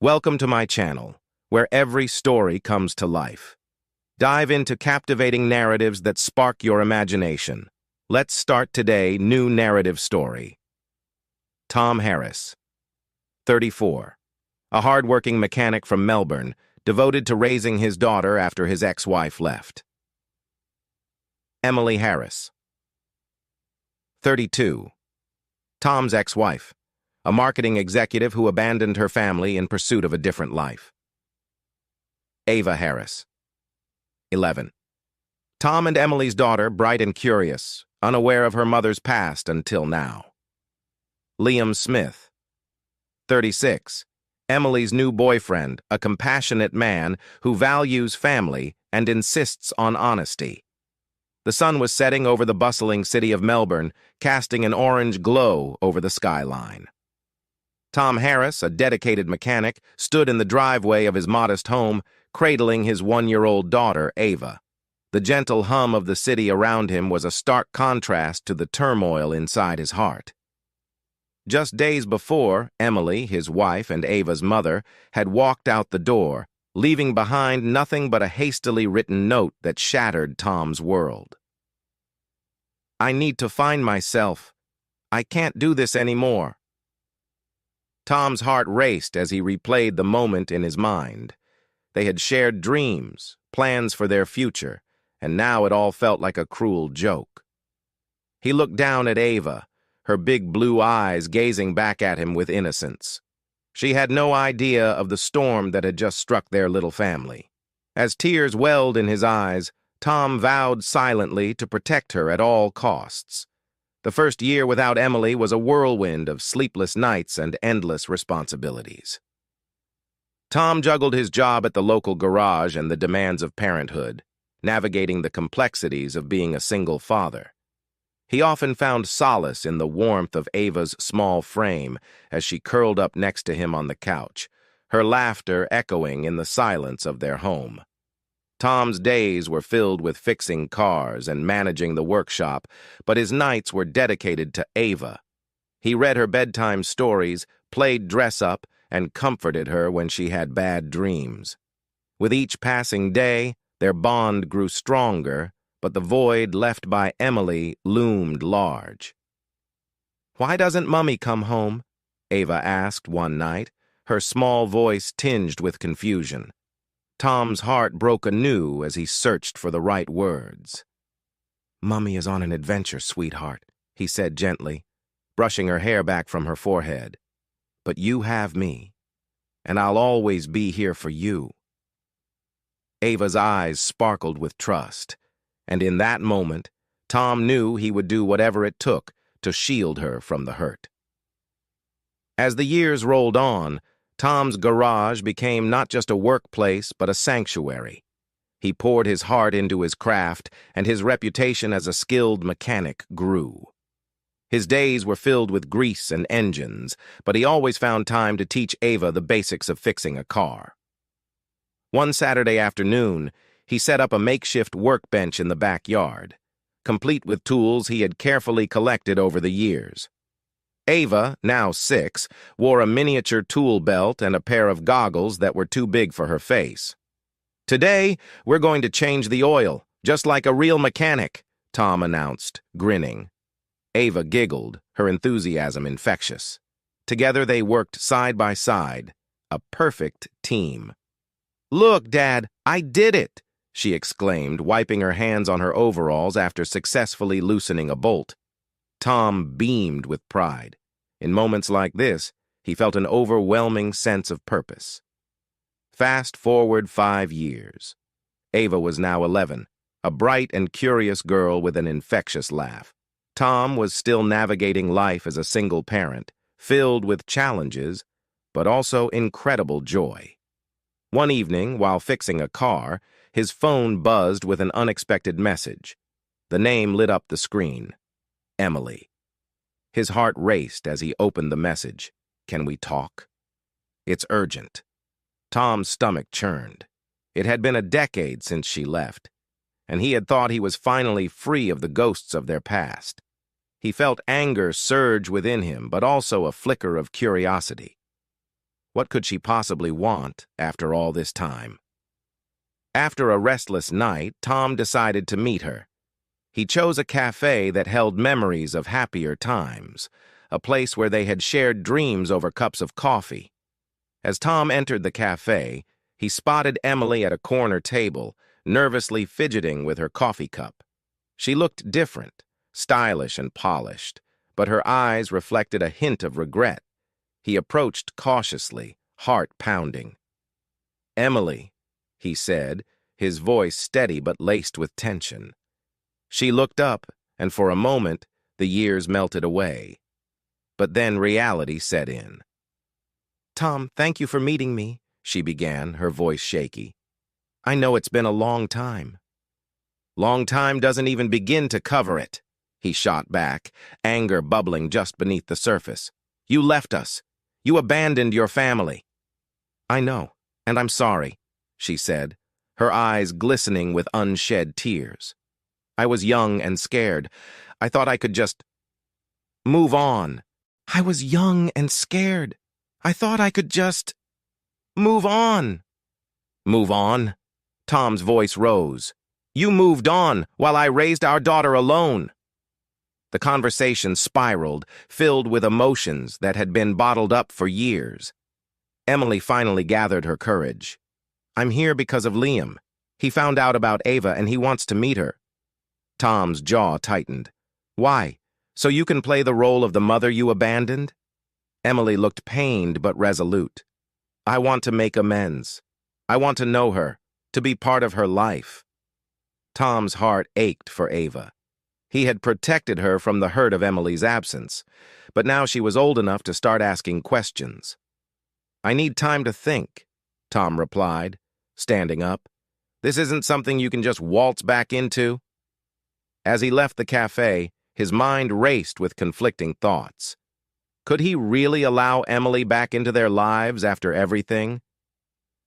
Welcome to my channel, where every story comes to life. Dive into captivating narratives that spark your imagination. Let's start today. New narrative story. Tom Harris, 34. A hard-working mechanic from Melbourne, devoted to raising his daughter after his ex-wife left. Emily Harris, 32. Tom's ex-wife, a marketing executive who abandoned her family in pursuit of a different life. Ava Harris, 11. Tom and Emily's daughter, bright and curious, unaware of her mother's past until now. Liam Smith, 36. Emily's new boyfriend, a compassionate man who values family and insists on honesty. The sun was setting over the bustling city of Melbourne, casting an orange glow over the skyline. Tom Harris, a dedicated mechanic, stood in the driveway of his modest home, cradling his one-year-old daughter, Ava. The gentle hum of the city around him was a stark contrast to the turmoil inside his heart. Just days before, Emily, his wife and Ava's mother, had walked out the door, leaving behind nothing but a hastily written note that shattered Tom's world. "I need to find myself. I can't do this anymore." Tom's heart raced as he replayed the moment in his mind. They had shared dreams, plans for their future, and now it all felt like a cruel joke. He looked down at Ava, her big blue eyes gazing back at him with innocence. She had no idea of the storm that had just struck their little family. As tears welled in his eyes, Tom vowed silently to protect her at all costs. The first year without Emily was a whirlwind of sleepless nights and endless responsibilities. Tom juggled his job at the local garage and the demands of parenthood, navigating the complexities of being a single father. He often found solace in the warmth of Ava's small frame as she curled up next to him on the couch, her laughter echoing in the silence of their home. Tom's days were filled with fixing cars and managing the workshop, but his nights were dedicated to Ava. He read her bedtime stories, played dress-up, and comforted her when she had bad dreams. With each passing day, their bond grew stronger, but the void left by Emily loomed large. "Why doesn't Mummy come home?" Ava asked one night, her small voice tinged with confusion. Tom's heart broke anew as he searched for the right words. "Mummy is on an adventure, sweetheart," he said gently, brushing her hair back from her forehead. "But you have me, and I'll always be here for you." Ava's eyes sparkled with trust, and in that moment, Tom knew he would do whatever it took to shield her from the hurt. As the years rolled on, Tom's garage became not just a workplace but a sanctuary. He poured his heart into his craft, and his reputation as a skilled mechanic grew. His days were filled with grease and engines, but he always found time to teach Ava the basics of fixing a car. One Saturday afternoon, he set up a makeshift workbench in the backyard, complete with tools he had carefully collected over the years. Ava, now 6, wore a miniature tool belt and a pair of goggles that were too big for her face. "Today, we're going to change the oil, just like a real mechanic," Tom announced, grinning. Ava giggled, her enthusiasm infectious. Together they worked side by side, a perfect team. "Look, Dad, I did it!" she exclaimed, wiping her hands on her overalls after successfully loosening a bolt. Tom beamed with pride. In moments like this, he felt an overwhelming sense of purpose. Fast forward 5 years. Ava was now 11, a bright and curious girl with an infectious laugh. Tom was still navigating life as a single parent, filled with challenges, but also incredible joy. One evening, while fixing a car, his phone buzzed with an unexpected message. The name lit up the screen: Emily. His heart raced as he opened the message. "Can we talk?" "It's urgent." Tom's stomach churned. It had been a decade since she left, and he had thought he was finally free of the ghosts of their past. He felt anger surge within him, but also a flicker of curiosity. What could she possibly want after all this time? After a restless night, Tom decided to meet her. He chose a cafe that held memories of happier times, a place where they had shared dreams over cups of coffee. As Tom entered the cafe, he spotted Emily at a corner table, nervously fidgeting with her coffee cup. She looked different, stylish and polished, but her eyes reflected a hint of regret. He approached cautiously, heart pounding. "Emily," he said, his voice steady but laced with tension. She looked up, and for a moment, the years melted away. But then reality set in. "Tom, thank you for meeting me," she began, her voice shaky. "I know it's been a long time." "Long time doesn't even begin to cover it," he shot back, anger bubbling just beneath the surface. "You left us. You abandoned your family." "I know, and I'm sorry," she said, her eyes glistening with unshed tears. "I was young and scared. I thought I could just move on. I was young and scared. I thought I could just move on." "Move on?" Tom's voice rose. "You moved on while I raised our daughter alone." The conversation spiraled, filled with emotions that had been bottled up for years. Emily finally gathered her courage. "I'm here because of Liam. He found out about Ava and he wants to meet her." Tom's jaw tightened. "Why? So you can play the role of the mother you abandoned?" Emily looked pained but resolute. "I want to make amends. I want to know her, to be part of her life." Tom's heart ached for Ava. He had protected her from the hurt of Emily's absence, but now she was old enough to start asking questions. "I need time to think," Tom replied, standing up. "This isn't something you can just waltz back into." As he left the cafe, his mind raced with conflicting thoughts. Could he really allow Emily back into their lives after everything?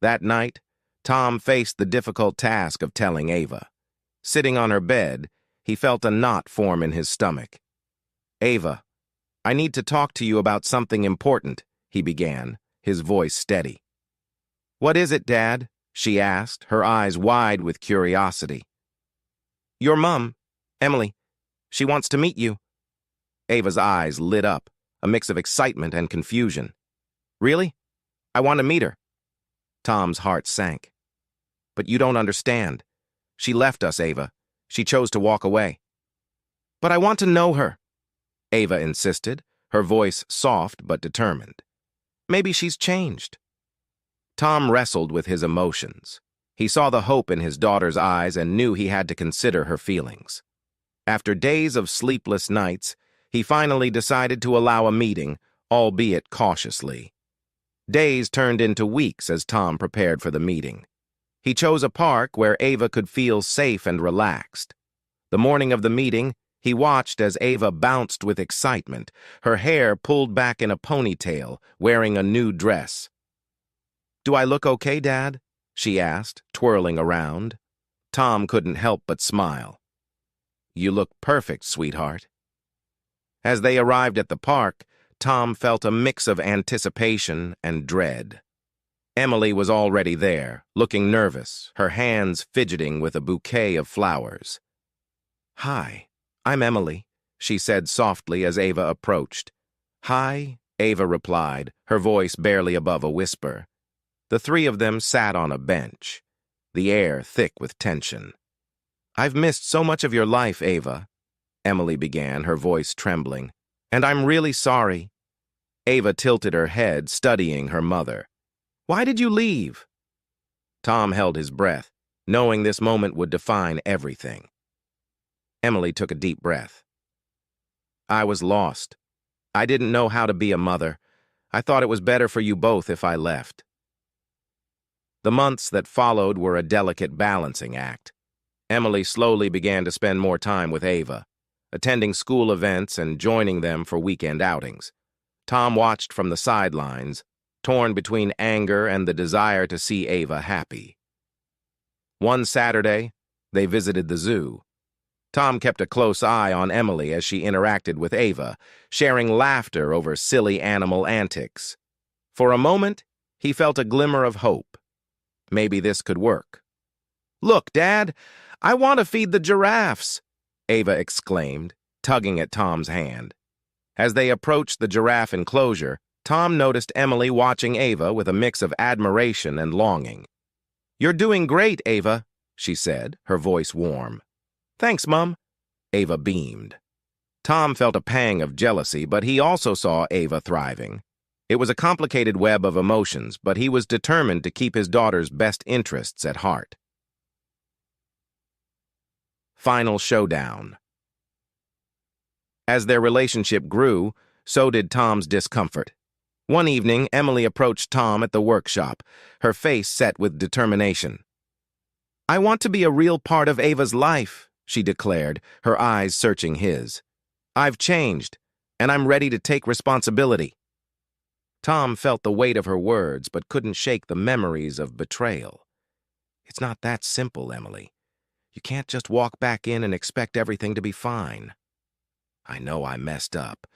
That night, Tom faced the difficult task of telling Ava. Sitting on her bed, he felt a knot form in his stomach. "Ava, I need to talk to you about something important," he began, his voice steady. "What is it, Dad?" she asked, her eyes wide with curiosity. "Your mom, Emily, she wants to meet you." Ava's eyes lit up, a mix of excitement and confusion. "Really? I want to meet her." Tom's heart sank. "But you don't understand. She left us, Ava. She chose to walk away." "But I want to know her," Ava insisted, her voice soft but determined. "Maybe she's changed." Tom wrestled with his emotions. He saw the hope in his daughter's eyes and knew he had to consider her feelings. After days of sleepless nights, he finally decided to allow a meeting, albeit cautiously. Days turned into weeks as Tom prepared for the meeting. He chose a park where Ava could feel safe and relaxed. The morning of the meeting, he watched as Ava bounced with excitement, her hair pulled back in a ponytail, wearing a new dress. "Do I look okay, Dad?" she asked, twirling around. Tom couldn't help but smile. "You look perfect, sweetheart." As they arrived at the park, Tom felt a mix of anticipation and dread. Emily was already there, looking nervous, her hands fidgeting with a bouquet of flowers. "Hi, I'm Emily," she said softly as Ava approached. "Hi," Ava replied, her voice barely above a whisper. The three of them sat on a bench, the air thick with tension. "I've missed so much of your life, Ava," Emily began, her voice trembling. "And I'm really sorry." Ava tilted her head, studying her mother. "Why did you leave?" Tom held his breath, knowing this moment would define everything. Emily took a deep breath. "I was lost. I didn't know how to be a mother. I thought it was better for you both if I left." The months that followed were a delicate balancing act. Emily slowly began to spend more time with Ava, attending school events and joining them for weekend outings. Tom watched from the sidelines, torn between anger and the desire to see Ava happy. One Saturday, they visited the zoo. Tom kept a close eye on Emily as she interacted with Ava, sharing laughter over silly animal antics. For a moment, He felt a glimmer of hope. Maybe this could work. "Look, Dad, I want to feed the giraffes," Ava exclaimed, tugging at Tom's hand. As they approached the giraffe enclosure, Tom noticed Emily watching Ava with a mix of admiration and longing. "You're doing great, Ava," she said, her voice warm. "Thanks, Mum." Ava beamed. Tom felt a pang of jealousy, but he also saw Ava thriving. It was a complicated web of emotions, but he was determined to keep his daughter's best interests at heart. Final showdown. As their relationship grew, so did Tom's discomfort. One evening, Emily approached Tom at the workshop, her face set with determination. "I want to be a real part of Ava's life," she declared, her eyes searching his. "I've changed, and I'm ready to take responsibility." Tom felt the weight of her words, but couldn't shake the memories of betrayal. "It's not that simple, Emily. You can't just walk back in and expect everything to be fine." "I know I messed up,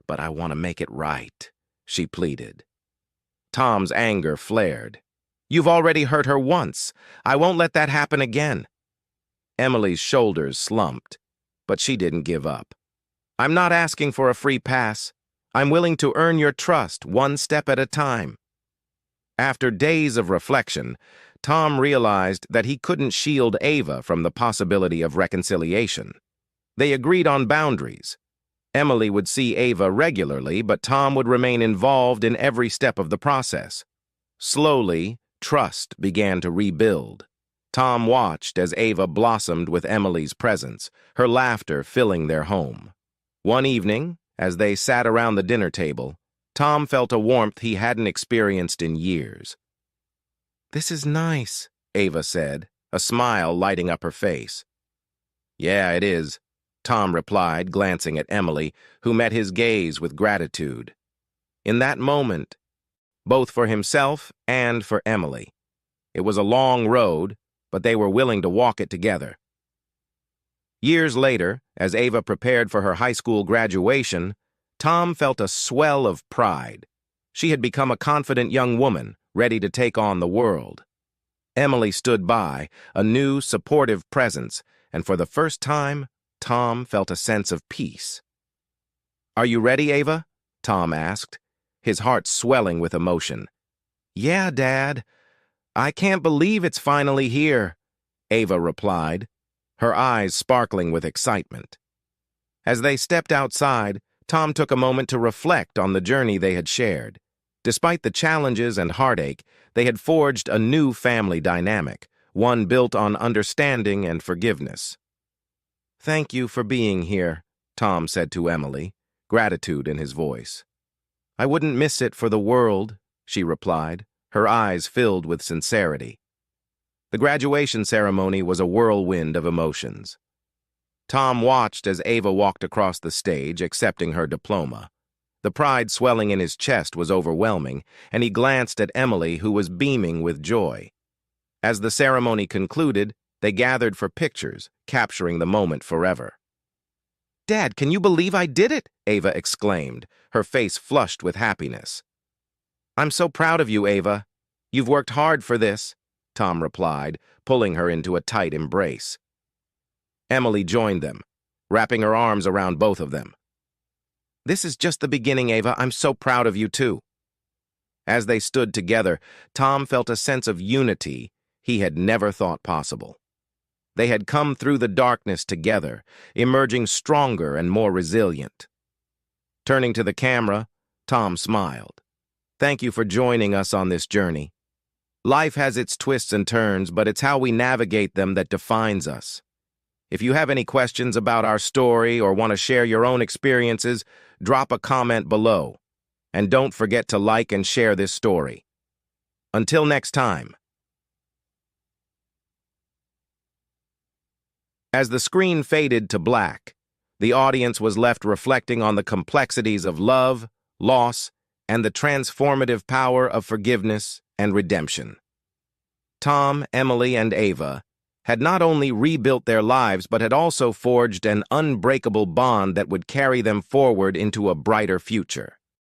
but I want to make it right," she pleaded. Tom's anger flared. "You've already hurt her once. I won't let that happen again." Emily's shoulders slumped, but she didn't give up. "I'm not asking for a free pass. I'm willing to earn your trust one step at a time." After days of reflection, Tom realized that he couldn't shield Ava from the possibility of reconciliation. They agreed on boundaries. Emily would see Ava regularly, but Tom would remain involved in every step of the process. Slowly, trust began to rebuild. Tom watched as Ava blossomed with Emily's presence, her laughter filling their home. One evening, as they sat around the dinner table, Tom felt a warmth he hadn't experienced in years. "This is nice," Ava said, a smile lighting up her face. "Yeah, it is," Tom replied, glancing at Emily, who met his gaze with gratitude. In that moment, both for himself and for Emily. It was a long road, but they were willing to walk it together. Years later, as Ava prepared for her high school graduation, Tom felt a swell of pride. She had become a confident young woman, ready to take on the world. Emily stood by, a new, supportive presence, and for the first time, Tom felt a sense of peace. "Are you ready, Ava?" Tom asked, his heart swelling with emotion. "Yeah, Dad. I can't believe it's finally here," Ava replied, her eyes sparkling with excitement. As they stepped outside, Tom took a moment to reflect on the journey they had shared. Despite the challenges and heartache, they had forged a new family dynamic, one built on understanding and forgiveness. "Thank you for being here," Tom said to Emily, gratitude in his voice. "I wouldn't miss it for the world," she replied, her eyes filled with sincerity. The graduation ceremony was a whirlwind of emotions. Tom watched as Ava walked across the stage, accepting her diploma. The pride swelling in his chest was overwhelming, and he glanced at Emily, who was beaming with joy. As the ceremony concluded, they gathered for pictures, capturing the moment forever. "Dad, can you believe I did it?" Ava exclaimed, her face flushed with happiness. "I'm so proud of you, Ava. You've worked hard for this," Tom replied, pulling her into a tight embrace. Emily joined them, wrapping her arms around both of them. "This is just the beginning, Ava. I'm so proud of you, too." As they stood together, Tom felt a sense of unity he had never thought possible. They had come through the darkness together, emerging stronger and more resilient. Turning to the camera, Tom smiled. "Thank you for joining us on this journey. Life has its twists and turns, but it's how we navigate them that defines us. If you have any questions about our story or want to share your own experiences, drop a comment below. And don't forget to like and share this story. Until next time." As the screen faded to black, the audience was left reflecting on the complexities of love, loss, and the transformative power of forgiveness and redemption. Tom, Emily, and Ava had not only rebuilt their lives but had also forged an unbreakable bond that would carry them forward into a brighter future.